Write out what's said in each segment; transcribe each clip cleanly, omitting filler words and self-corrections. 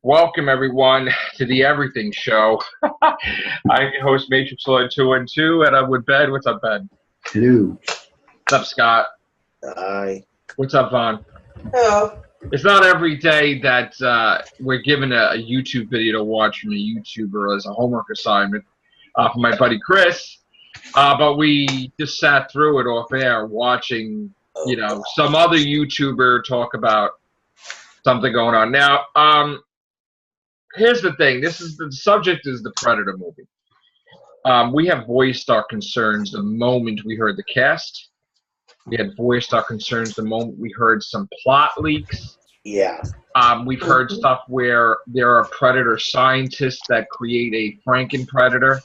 Welcome, everyone, to the Everything Show. I'm your host, Matrix Lord 212, and I'm with Ben. What's up, Ben? Hello. What's up, Scott? Hi. What's up, Vaughn? Hello. It's not every day that we're given a YouTube video to watch from a YouTuber as a homework assignment from my buddy Chris, but we just sat through it off air watching, some other YouTuber talk about something going on. Now, here's the thing. The subject is the Predator movie. We have voiced our concerns the moment we heard the cast. We had voiced our concerns the moment we heard some plot leaks. Yeah. We've heard stuff where there are Predator scientists that create a Franken-Predator.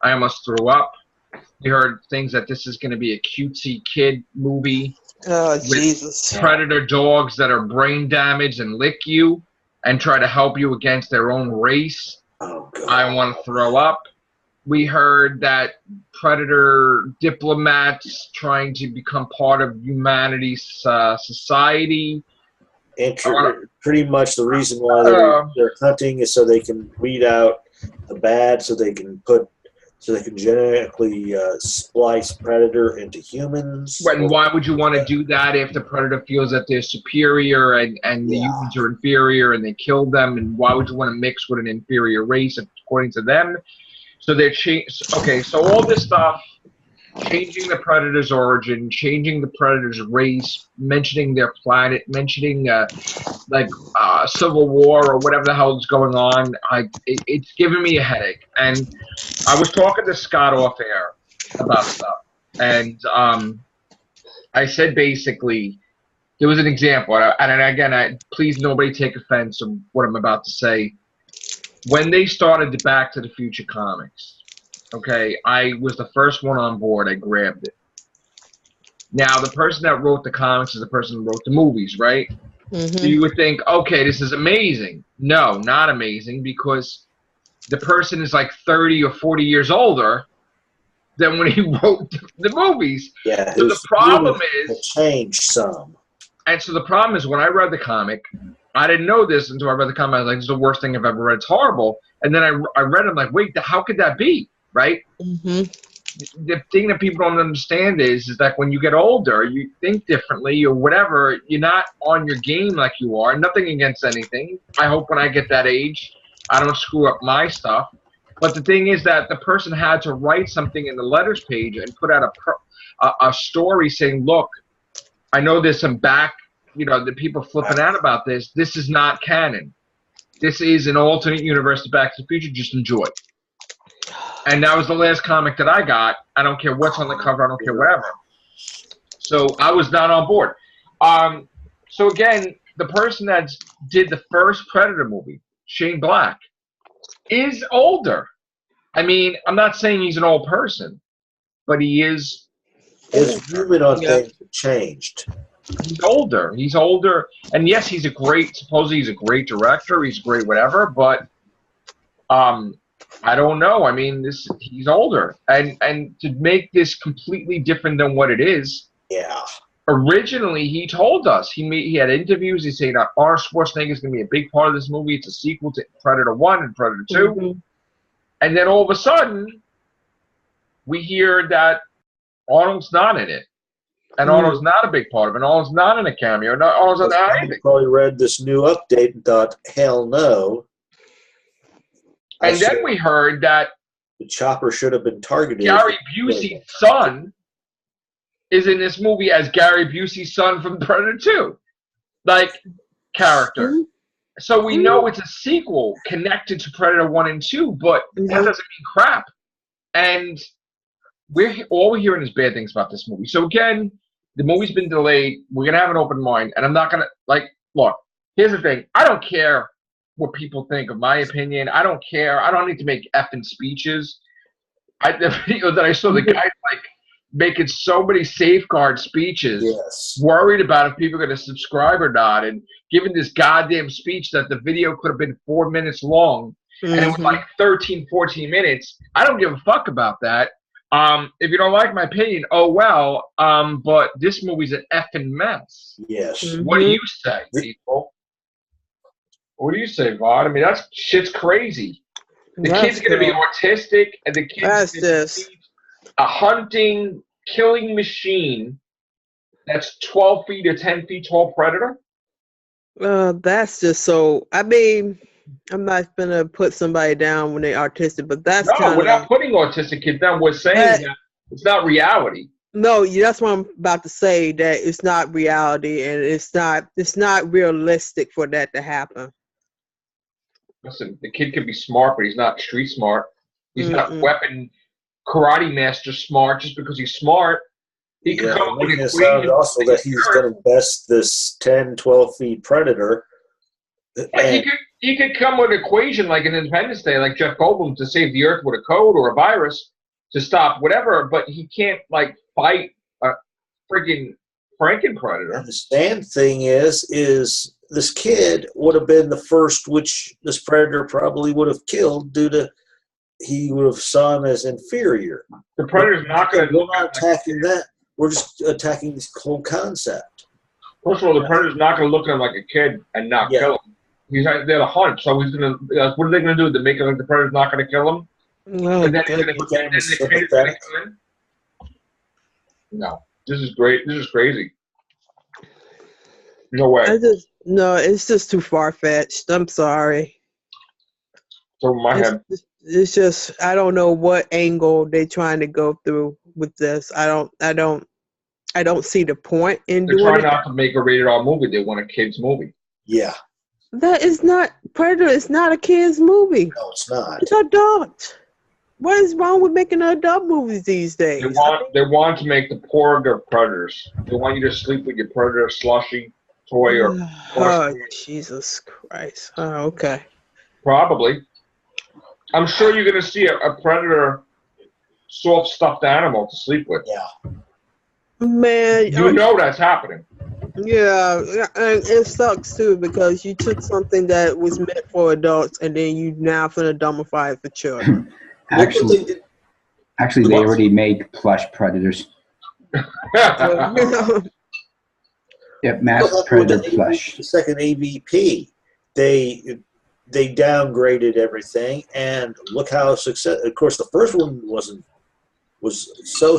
I almost threw up. We heard things that this is going to be a cutesy kid movie. Oh, with Jesus. Predator dogs that are brain damaged and lick you and try to help you against their own race. Oh, God. I want to throw up. We heard that Predator diplomats trying to become part of humanity's society. Pretty much the reason why they're hunting is so they can weed out the bad, so they can genetically splice Predator into humans. And why would you want to do that if the Predator feels that they're superior and the humans are inferior and they kill them? And why would you want to mix with an inferior race according to them? So they're so all this stuff, changing the Predator's origin, changing the Predator's race, mentioning their planet, mentioning Civil War or whatever the hell is going on. It's giving me a headache. And I was talking to Scott off air about stuff, and I said basically there was an example, and again, please nobody take offense of what I'm about to say. When they started the Back to the Future comics, okay, I was the first one on board. I grabbed it. Now, the person that wrote the comics is the person who wrote the movies, right? Mm-hmm. So you would think, okay, this is amazing. No, not amazing, because the person is like 30 or 40 years older than when he wrote the movies. Yeah. So the problem is changed some. And so the problem is when I read the comic, I didn't know this until I read the comic. I was like, this is the worst thing I've ever read. It's horrible. And then I read it. I'm like, wait, how could that be? Right? Mm-hmm. The thing that people don't understand is that when you get older, you think differently or whatever. You're not on your game like you are. Nothing against anything. I hope when I get that age, I don't screw up my stuff. But the thing is that the person had to write something in the letters page and put out a story saying, look, I know there's some the people flipping out about this. This is not canon. This is an alternate universe to Back to the Future. Just enjoy. And that was the last comic that I got. I don't care what's on the cover. I don't care whatever. So I was not on board. So again, the person that did the first Predator movie, Shane Black, is older. I mean, I'm not saying he's an old person, but he is. His view on things changed. He's older, and yes, supposedly he's a great director, he's great whatever, but I don't know. I mean, he's older, and to make this completely different than what it is. Yeah. Originally, he told us he had interviews. He said Arnold Schwarzenegger is going to be a big part of this movie. It's a sequel to Predator 1 and Predator 2, mm-hmm. And then all of a sudden, we hear that Arnold's not in it. And Arnold's not a big part of it. Arnold's not in a cameo. Arnold's not anything. Probably read this new update and thought, hell no. And then we heard that the chopper should have been targeted. Gary Busey's son is in this movie as Gary Busey's son from Predator 2. Like, character. So we know it's a sequel connected to Predator 1 and 2, but that doesn't mean crap. And all we're hearing is bad things about this movie. So again, the movie's been delayed. We're going to have an open mind. And I'm not going to, look, here's the thing. I don't care what people think of my opinion. I don't care. I don't need to make effing speeches. The video that I saw, the guy, making so many safeguard speeches, worried about if people are going to subscribe or not, and giving this goddamn speech that the video could have been 4 minutes long, and it was 13, 14 minutes. I don't give a fuck about that. If you don't like my opinion, oh well. But this movie's an effing mess. Yes. What do you say, people? What do you say, Vaughn? I mean, that's shit's crazy. The kid's going to be autistic, and the kid's a hunting, killing machine that's 12 feet or 10 feet tall predator. That's just so. I mean, I'm not gonna put somebody down when they're autistic, but that's no. We're not putting autistic kids down. We're saying that it's not reality. No, that's what I'm about to say. That it's not reality, and it's not realistic for that to happen. Listen, the kid could be smart, but he's not street smart. He's not weapon karate master smart just because he's smart. He could come up with equations. Also, that he's going to best this 10, 12 feet predator. He could come with an equation like an Independence Day, like Jeff Goldblum, to save the Earth with a code or a virus to stop whatever. But he can't like fight a freaking Franken predator. And the sad thing is this kid would have been the first which this predator probably would have killed due to he would have saw him as inferior. The predator's not going to. We're not attacking that. We're just attacking this whole concept. First of all, the predator's not going to look at him like a kid and not kill him. He's there to hunt, so he's going to. What are they going to do? To make it like the predator's not going to kill him? No. And then he's going to come in? No, this is great. This is crazy. No way. It's just too far fetched. I'm sorry. So my head. It's just I don't know what angle they're trying to go through with this. I don't see the point in doing it. They're trying not to make a rated R movie. They want a kids movie. Yeah. That is not Predator. It's not a kids movie. No, it's not. It's adult. What is wrong with making adult movies these days? They want to make the porg of predators. They want you to sleep with your predator slushy toy or. Oh, Jesus Christ! Oh, okay. Probably. I'm sure you're going to see a predator soft stuffed animal to sleep with. Yeah. Man, you know that's happening. Yeah, and it sucks too because you took something that was meant for adults and then you now finna dumbify it for children. Actually, they already make plush predators. Yep, mass predator plush. The second AVP, they downgraded everything, and look how success. Of course, the first one was so,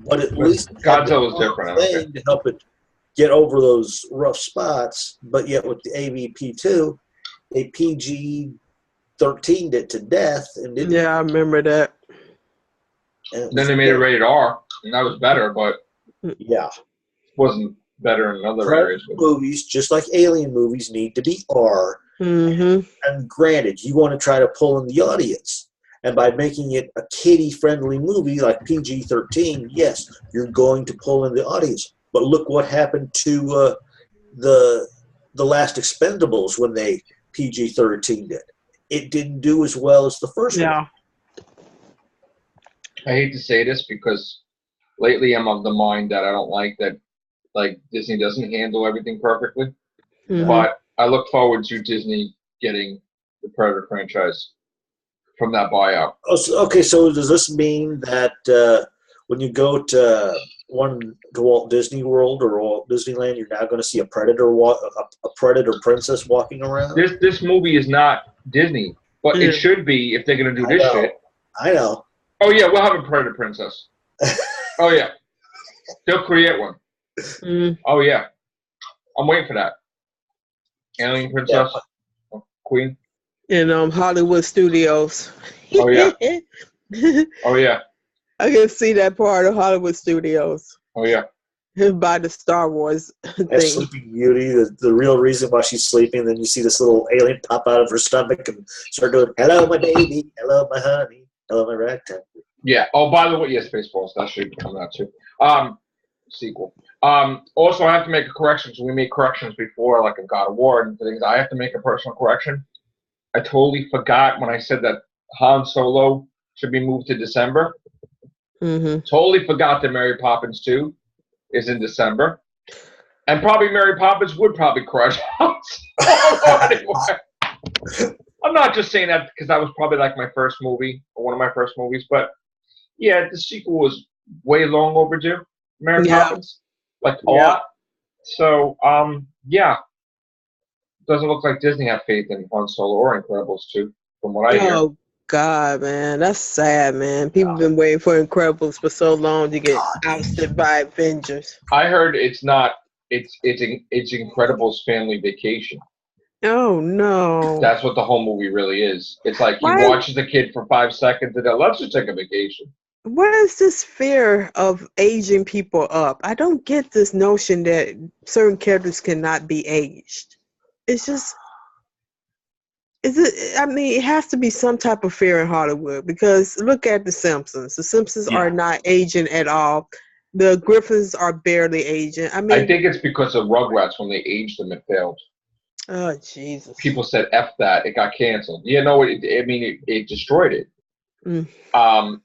but at least Godzilla was different. Thing to help it get over those rough spots. But yet with the AVP2, they PG-13'd it to death, and didn't. Yeah, I remember that. Then they made it rated R, and that was better, but yeah, wasn't better in other areas. Movies, just like Alien movies, need to be R. Mm-hmm. And granted, you want to try to pull in the audience. And by making it a kiddie-friendly movie like PG-13, yes, you're going to pull in the audience. But look what happened to the last Expendables when they PG-13'd it. It didn't do as well as the first one. I hate to say this because lately I'm of the mind that I don't like that Disney doesn't handle everything perfectly. Mm-hmm. But I look forward to Disney getting the Predator franchise from that buyout. Okay, so does this mean that when you go to Walt Disney World or Walt Disneyland, you're now going to see a Predator a Predator princess walking around? This movie is not Disney, but it should be if they're going to do this shit. I know. Oh yeah, we'll have a Predator princess. Oh yeah, they'll create one. Oh yeah, I'm waiting for that. Alien princess, queen. In Hollywood Studios. Oh yeah. Oh yeah. I can see that part of Hollywood Studios. Oh yeah. By the Star Wars thing. Sleeping Beauty, the real reason why she's sleeping, then you see this little alien pop out of her stomach and start doing, "Hello, my baby. Hello, my honey. Hello, my ragtime." Yeah. Oh, by the way, yeah, Spaceballs. That should be coming out too. Sequel. Also, I have to make a correction. So we made corrections before, like a God of War and things. I have to make a personal correction. I totally forgot when I said that Han Solo should be moved to December. Mm-hmm. Totally forgot that Mary Poppins 2 is in December. And probably Mary Poppins would probably crush Han Solo anyway. I'm not just saying that because that was probably like my first movie, or one of my first movies. But, yeah, the sequel was way long overdue. Mary Poppins. Like, a lot. So, yeah. doesn't look like Disney have faith in Han Solo or Incredibles 2, from what I hear. Oh God, man, that's sad, man. People been waiting for Incredibles for so long to get ousted by Avengers. I heard it's not. It's Incredibles Family Vacation. Oh no. That's what the whole movie really is. It's like he watches the kid for 5 seconds and then let's just take a vacation. What is this fear of aging people up? I don't get this notion that certain characters cannot be aged. It's just, I mean, it has to be some type of fear in Hollywood, because look at The Simpsons. The Simpsons are not aging at all. The Griffins are barely aging. I mean, I think it's because of Rugrats. When they aged them, it failed. Oh, Jesus. People said, F that. It got canceled. Yeah, no, it destroyed it. Mm.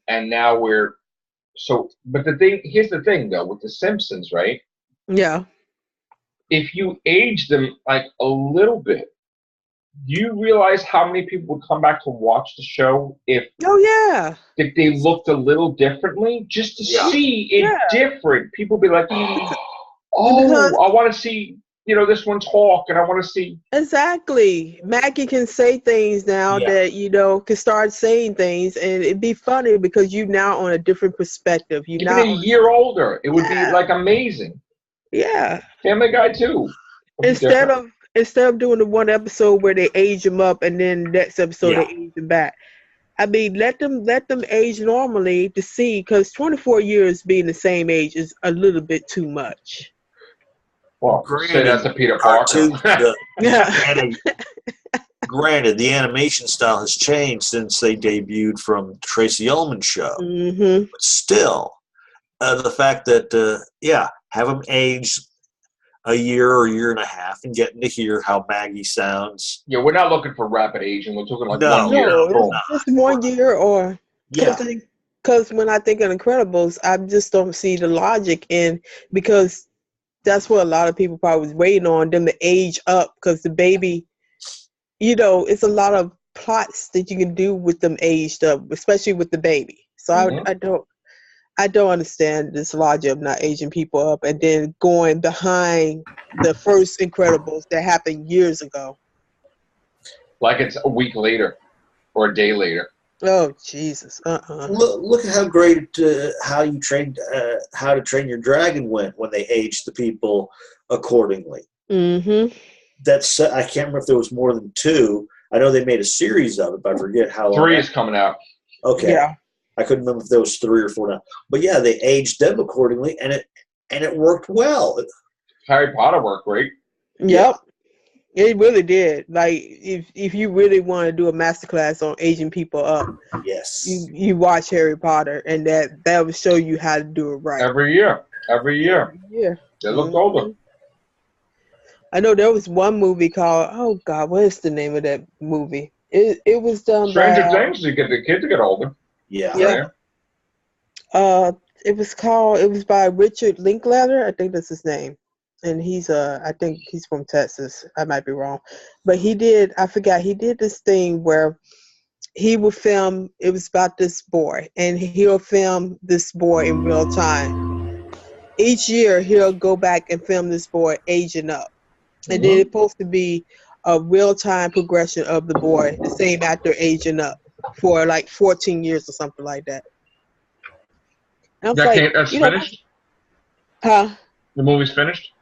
And now but here's the thing, though, with The Simpsons, right? Yeah. If you age them like a little bit, do you realize how many people would come back to watch the show if they looked a little differently, just to see it different? People would be like, I want to see, this one talk, and I want to see. Exactly. Maggie can say things now that, can start saying things, and it'd be funny because you now on a different perspective. You Even a year older, it would be like amazing. Yeah. Family Guy too. Instead of doing the one episode where they age them up and then next episode they age them back. I mean, let them age normally to see, because 24 years being the same age is a little bit too much. Well, say that to Peter Parker. Granted, the animation style has changed since they debuted from Tracy Ullman show. Mm-hmm. But still, the fact that, have them age a year or year and a half and getting to hear how Maggie sounds. Yeah, we're not looking for rapid aging. We're talking like 1 year. No, just 1 year or... Because when I think of Incredibles, I just don't see the logic in, because that's what a lot of people probably was waiting on, them to age up, because the baby, it's a lot of plots that you can do with them aged up, especially with the baby. So I don't understand this logic of not aging people up and then going behind the first Incredibles that happened years ago. Like it's a week later or a day later. Oh, Jesus. Look at how great How to Train Your Dragon went when they aged the people accordingly. Mm-hmm. I can't remember if there was more than 2. I know they made a series of it, but I forget how long. 3 is coming out. Okay. Yeah. I couldn't remember if there was 3 or 4 now. But yeah, they aged them accordingly, and it worked well. Harry Potter worked great. Yep. It really did. Like, if you really want to do a masterclass on aging people up, yes, you watch Harry Potter, and that will show you how to do it right. Every year. Yeah. They look older. I know there was one movie called, oh God, what is the name of that movie? It was done Stranger Things, you get the kid to get older. Yeah. It was by Richard Linklater, I think that's his name. And I think he's from Texas. I might be wrong. But he did this thing where he would film, it was about this boy, and he'll film this boy in real time. Each year, he'll go back and film this boy aging up. And then it's supposed to be a real-time progression of the boy, the same actor aging up for like 14 years or something like that. That's finished? Huh? The movie's finished?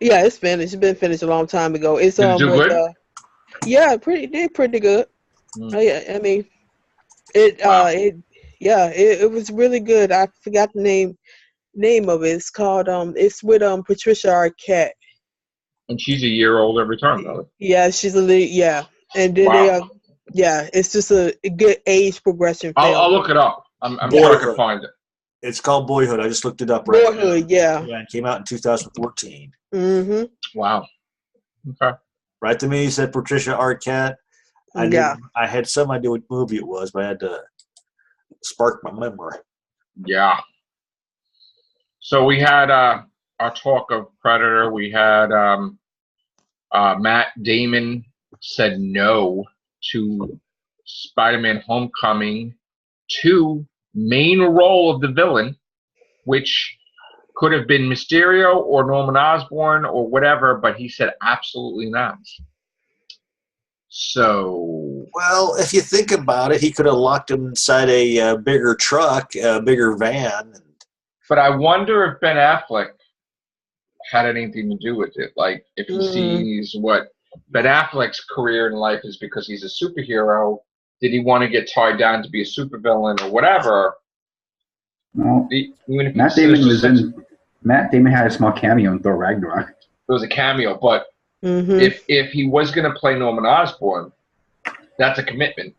Yeah, it's finished. It's been finished a long time ago. It's Did it do good? They're pretty good. I mean, it was really good. I forgot the name of it. It's called it's with Patricia Arquette. And she's a year old every time, though. Yeah, she's a little and then it's just a good age progression film. I'll look it up. I'm sure I can find it. It's called Boyhood. I just looked it up Boyhood, yeah. It came out in 2014. Mm-hmm. Wow. Okay. Right to me, he said Patricia Arquette. I had some idea what movie it was, but I had to spark my memory. Yeah. So we had our talk of Predator. We had Matt Damon said no to Spider-Man Homecoming 2 main role of the villain, which could have been Mysterio or Norman Osborn or whatever, but he said absolutely not. So, well, if you think about it, he could have locked him inside a bigger truck, a bigger van. But I wonder if Ben Affleck had anything to do with it. Like, if he sees what Ben Affleck's career in life is because he's a superhero, did he want to get tied down to be a supervillain or whatever? No. Even if Matt Damon had a small cameo in Thor Ragnarok. It was a cameo, but if he was going to play Norman Osborn, that's a commitment.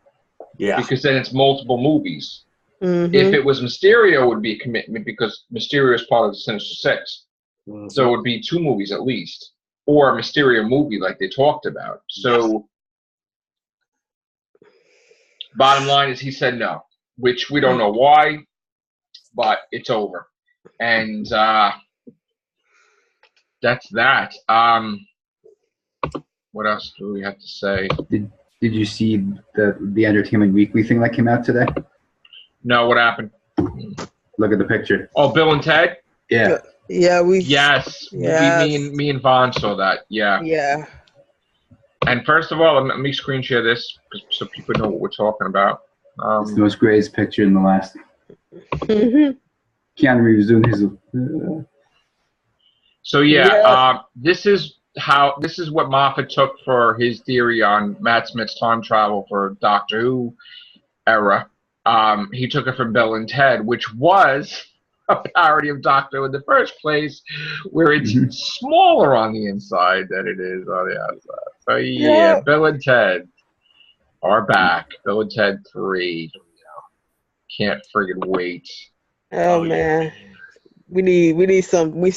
Yeah. Because then it's multiple movies. If it was Mysterio, it would be a commitment because Mysterio is part of the Sinister Six. So it would be 2 movies at least. Or a Mysterio movie like they talked about. So, bottom line is he said no, which we don't know why, but it's over. And that's that. What else do we have to say? Did you see the Entertainment Weekly thing that came out today? No, what happened? Look at the picture. Oh, Bill and Ted? Yeah. Yeah, Yes. Me and Vaughn saw that. Yeah. Yeah. And first of all, let me screen share this so people know what we're talking about. It's the most greatest picture in the last. Keanu Reeves doing his. So this is what Moffat took for his theory on Matt Smith's time travel for Doctor Who era. He took it from Bill and Ted, which was a parody of Doctor Who in the first place, where it's smaller on the inside than it is on the outside. So yeah, Bill and Ted are back. Bill and Ted 3. Can't friggin' wait. Oh man, we need some. We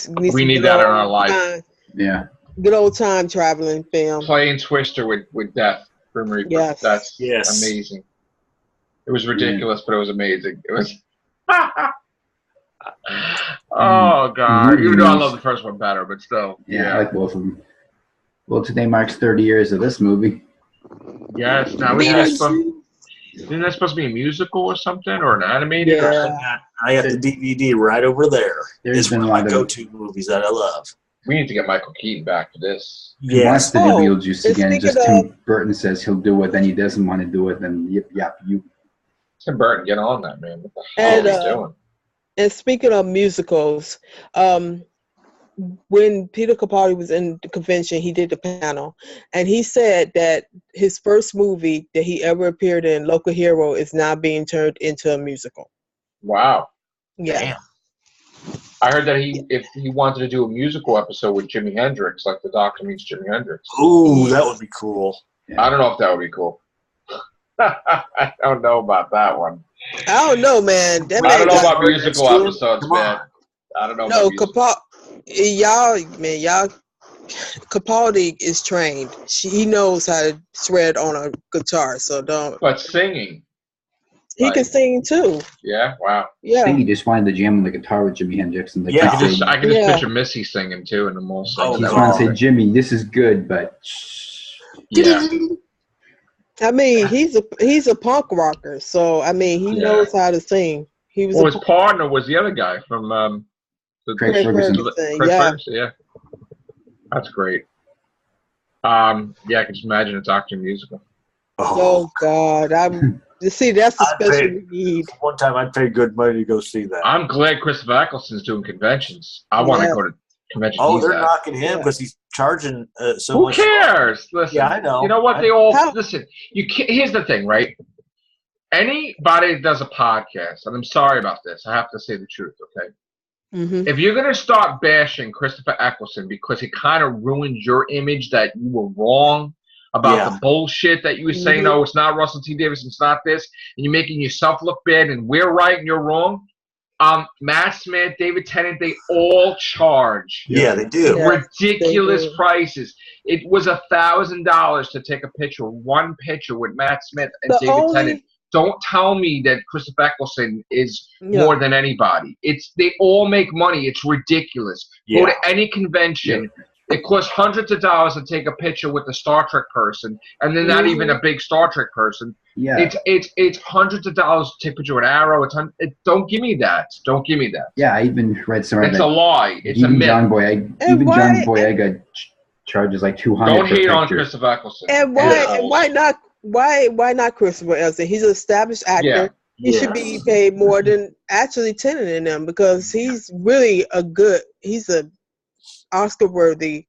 need that in our life. Yeah. Good old time traveling film. Playing Twister with Death. Grim Reaper. Yes. That's amazing. It was ridiculous, but it was amazing. It was. Oh God! Even though I love the first one better, but still. Yeah, I like both of them. Well, today marks 30 years of this movie. Yes. Now isn't that supposed to be a musical or something, or an animated? Or something? I have the DVD right over there. There's been one of my go-to movies that I love. We need to get Michael Keaton back for this. He wants to do Beetlejuice again. Just Tim Burton says he'll do it, then he doesn't want to do it. Then Tim Burton, get on that, man. What the hell are you doing? And speaking of musicals, when Peter Capaldi was in the convention, he did the panel, and he said that his first movie that he ever appeared in, Local Hero, is now being turned into a musical. Wow. Yeah. Damn. I heard that if he wanted to do a musical episode with Jimi Hendrix, like The Doctor meets Jimi Hendrix. Ooh, that would be cool. I don't know if that would be cool. I don't know about that one. I don't know, man. I don't know about musical episodes, man. I don't know. No, Capaldi is trained. He knows how to shred on a guitar, so don't. But singing. He can sing too. Yeah, wow. Yeah. I think he just wanted to jam on the guitar with Jimi Hendrix, and I can just picture Missy singing too, and the most. Oh, he's trying to say, Jimmy, this is good, but. Yeah. I mean, he's a punk rocker, so I mean, he knows how to sing. He was. Well, his partner was the other guy from Craig Ferguson. Ferguson, yeah. That's great. Yeah, I can just imagine a Doctor musical. Oh God, see, that's the special we need. One time, I'd pay good money to go see that. I'm glad Christopher Eccleston's doing conventions. I want to go to conventions. Oh, they're knocking him because he's charging so much. Who cares? Listen, yeah, I know. You know what? Listen. You can't, here's the thing, right? Anybody that does a podcast, and I'm sorry about this, I have to say the truth, okay? Mm-hmm. If you're gonna start bashing Christopher Eccleston because he kind of ruined your image that you were wrong about the bullshit that you were saying, oh, it's not Russell T. Davidson, it's not this, and you're making yourself look bad, and we're right and you're wrong. Matt Smith, David Tennant, they all charge. Yeah, they do. Ridiculous prices. It was $1,000 to take a picture, one picture with Matt Smith and David Tennant. Don't tell me that Christopher Eccleston is more than anybody. They all make money. It's ridiculous. Go to any convention. It costs hundreds of dollars to take a picture with a Star Trek person, and they're not even a big Star Trek person. Yeah, it's hundreds of dollars to take a picture with Arrow. Don't give me that. Don't give me that. Yeah, I even read somewhere. It's a lie. It's a myth. John Boyega charges like 200. Don't hate on picture. Christopher Eccleston. And why not Christopher Eccleston? He's an established actor. Yeah. He should be paid more than actually Tennant and them because he's really he's a Oscar-worthy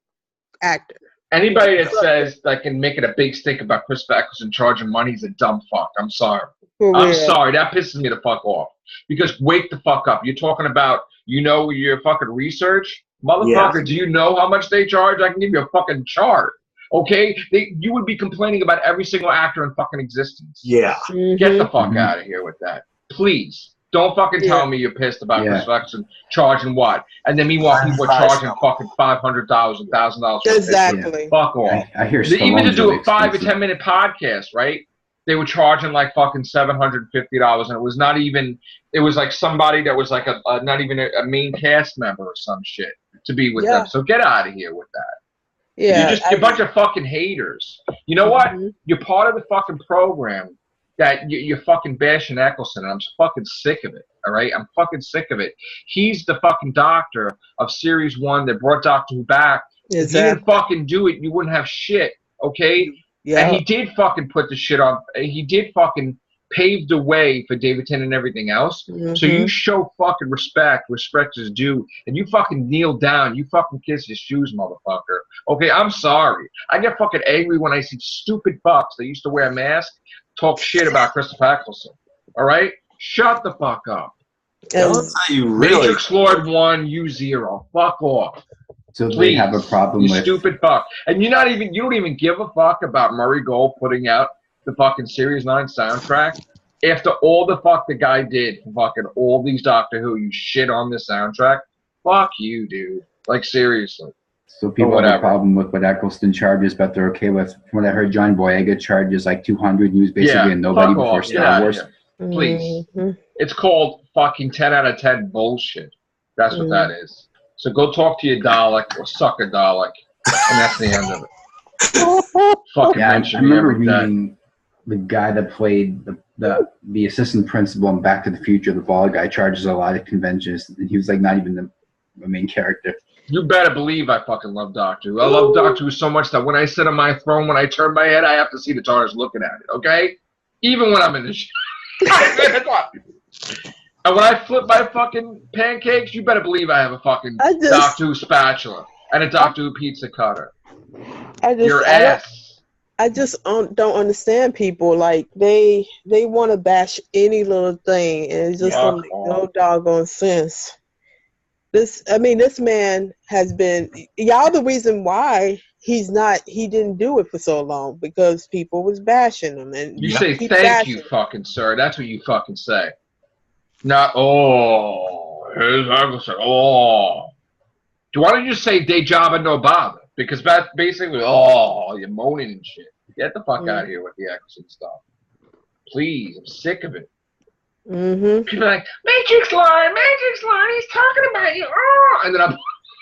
actor. Anybody that says that can make it a big stink about Christopher Eccleston charging money is a dumb fuck. I'm sorry. I'm sorry. That pisses me the fuck off. Because wake the fuck up. You're talking about, your fucking research? Motherfucker, do you know how much they charge? I can give you a fucking chart. Okay? You would be complaining about every single actor in fucking existence. Yeah. Get the fuck out of here with that. Please. Don't fucking tell me you're pissed about Christopher Eccleston charging what? And then meanwhile, people are charging fucking $500, $1,000. Exactly. Fuck off. I hear even to do a 5 or expensive. 10-minute podcast, right? They were charging like fucking $750, and it was not even. It was like somebody that was like not even a main cast member or some shit to be with them. So get out of here with that. Yeah, You're a bunch of fucking haters. You know what? You're part of the fucking program that you're fucking bashing Eccleston, and I'm fucking sick of it. All right, I'm fucking sick of it. He's the fucking doctor of Series 1 that brought Doctor Who back. Exactly. If he didn't fucking do it, you wouldn't have shit. Okay. Yeah. And he did fucking put the shit on. He did fucking pave the way for David Tennant and everything else. So you show fucking respect. Respect is due. And you fucking kneel down. You fucking kiss his shoes, motherfucker. Okay, I'm sorry. I get fucking angry when I see stupid fucks that used to wear a mask talk shit about Christopher Eccleston. All right? Shut the fuck up. Matrix Lord 1, you 0. Fuck off. So please, they have a problem with stupid fuck. And you don't even give a fuck about Murray Gold putting out the fucking Series 9 soundtrack after all the fuck the guy did for fucking all these Doctor Who. You shit on the soundtrack. Fuck you, dude. Like, seriously. So people have a problem with what Eccleston charges, but they're okay with, from what I heard, John Boyega charges like 200 and he was basically a nobody before Star Wars. Please. It's called fucking 10 out of 10 bullshit. That's what that is. So go talk to your Dalek or suck a Dalek, and that's the end of it. Fucking I remember reading the guy that played the assistant principal in Back to the Future, the bald guy, charges a lot of conventions, and he was like not even the main character. You better believe I fucking love Doctor Who. I love Doctor Who so much that when I sit on my throne, when I turn my head, I have to see the TARDIS looking at it, okay? Even when I'm in the shit. And when I flip my fucking pancakes, you better believe I have a fucking Doctor Who spatula and a Doctor Who pizza cutter. Your ass. I just don't understand people. Like, they want to bash any little thing, and it just don't make no doggone sense. This man has been, y'all the reason why he didn't do it for so long, because people was bashing him. And you say thank you, fucking sir. That's what you fucking say. Not, here's Eccleston, Why don't you just say de job and no bother? Because that's basically, you're moaning and shit. Get the fuck out of here with the Eccleston stuff. Please, I'm sick of it. People are like, Matrix Lord, he's talking about you. Oh! And then I'm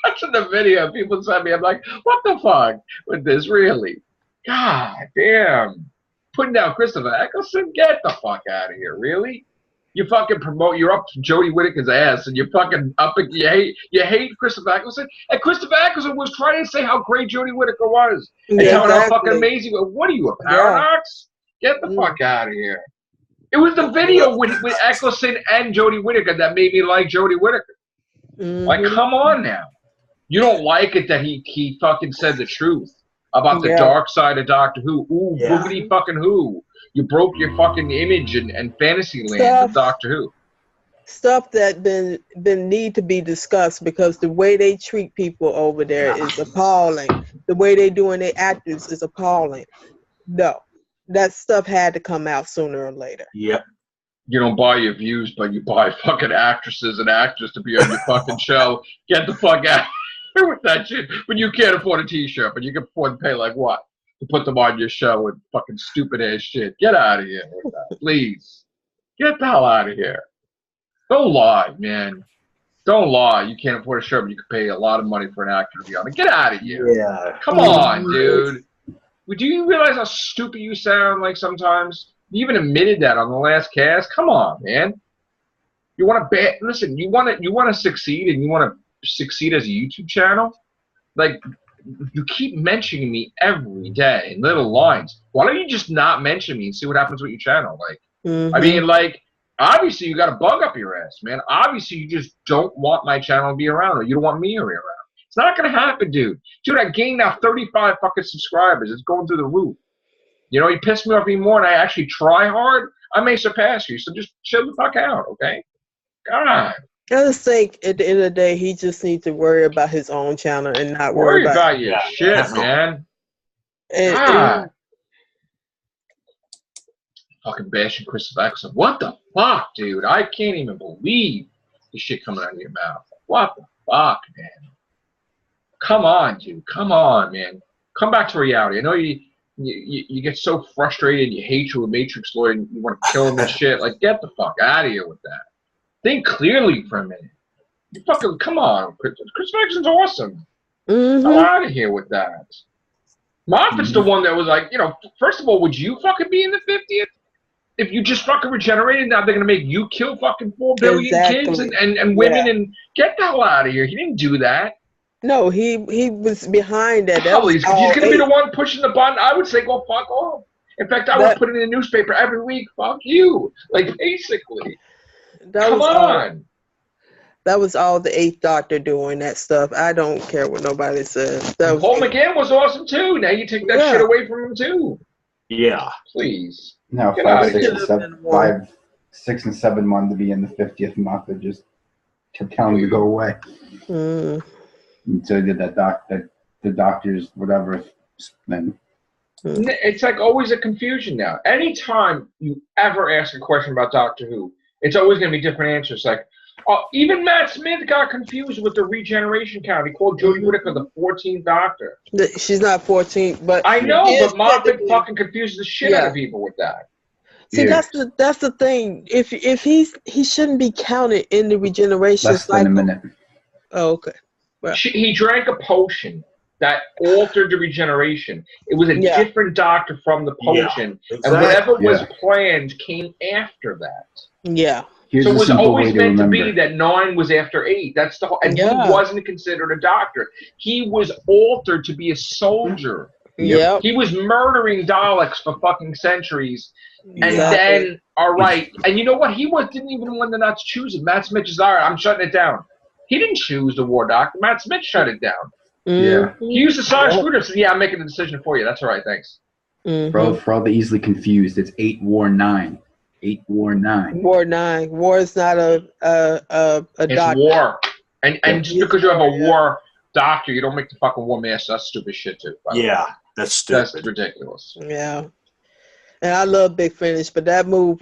watching the video, people send me, I'm like, what the fuck with this, really? God damn. Putting down Christopher Eccleston? Get the fuck out of here, really? You fucking you're up Jodie Whittaker's ass, and you're fucking up, you hate Christopher Eccleston, and Christopher Eccleston was trying to say how great Jodie Whittaker was, and how fucking amazing. What are you, a paradox? Get the fuck out of here. It was the video with Eccleston and Jodie Whittaker that made me like Jodie Whittaker. Like, come on now. You don't like it that he fucking said the truth about the dark side of Doctor Who. Ooh, boogity fucking who. You broke your fucking image and fantasy land of Doctor Who. Stuff that been need to be discussed, because the way they treat people over there is appalling. The way they doing their actors is appalling. No, that stuff had to come out sooner or later. Yep. You don't buy your views, but you buy fucking actresses and actors to be on your fucking show. Get the fuck out of here with that shit. But you can't afford a t-shirt, but you can afford to pay like what? To put them on your show with fucking stupid ass shit. Get out of here with that, please. Get the hell out of here. Don't lie, man. Don't lie. You can't afford a shirt, but you can pay a lot of money for an actor to be on it. Get out of here. Yeah. Come on, dude. Do you realize how stupid you sound like sometimes? You even admitted that on the last cast. Come on, man. You want to listen, you want to succeed, and you want to succeed as a YouTube channel? Like, you keep mentioning me every day in little lines. Why don't you just not mention me and see what happens with your channel? Like, I mean, like, obviously you got a bug up your ass, man. Obviously you just don't want my channel to be around, or you don't want me to be around. It's not gonna happen, dude. Dude, I gained now 35 fucking subscribers. It's going through the roof. You know, you piss me off even more, and I actually try hard, I may surpass you. So just chill the fuck out, okay? God. I just think at the end of the day, he just needs to worry about his own channel and not worry about your shit, man. And fucking bashing Christopher Eccleston. What the fuck, dude? I can't even believe the shit coming out of your mouth. What the fuck, man? Come on, dude. Come on, man. Come back to reality. I know you get so frustrated and you hate your Matrix Lord and you want to kill him and shit. Like, get the fuck out of here with that. Think clearly for a minute. You fucking, come on. Chris Eccleston's awesome. Come out of here with that. Moffat's the one that was like, you know, first of all, would you fucking be in the 50th? If you just fucking regenerated, now they're going to make you kill fucking 4 billion kids and women and get the hell out of here. He didn't do that. No, he was behind that. He's going to be the one pushing the button. I would say go fuck off. In fact, I would put it in the newspaper every week. Fuck you. Like, basically. Come on. That was all the 8th Doctor doing that stuff. I don't care what nobody says. Paul McGann was awesome too. Now you take that shit away from him too. Yeah. Please. No, 5, 6, and 7 wanted to be in the 50th month. They just kept telling him to go away. And so he did that the doctors, whatever thing. It's like always a confusion now. Anytime you ever ask a question about Doctor Who, it's always going to be different answers. Like, even Matt Smith got confused with the regeneration count. He called Jodie Whittaker the 14th Doctor. She's not 14, but I know, but Moffat fucking confuses the shit out of people with that. See, that's the thing. If he shouldn't be counted in the regeneration Less than a minute. Oh, okay. Well. He drank a potion that altered the regeneration. It was a different doctor from the potion, and whatever was planned came after that. Yeah. Here's so it was always meant to be remember. that 9 was after 8. That's the whole, and he wasn't considered a doctor. He was altered to be a soldier. Yeah. He was murdering Daleks for fucking centuries. And then, all right, and you know what? He didn't even want the Nuts choose it. Matt Smith is all right, I'm shutting it down. He didn't choose the War Doctor. Matt Smith shut it down. Yeah. He used the science screwdriver. So, I'm making the decision for you. That's all right, thanks. For all the easily confused, it's 8 War 9. 8 War 9. War 9. War is not a it's doctor. War. And just because you have a war doctor, you don't make the fucking war master. That's stupid shit too. Yeah, that's stupid. That's ridiculous. Yeah. And I love Big Finish, but that move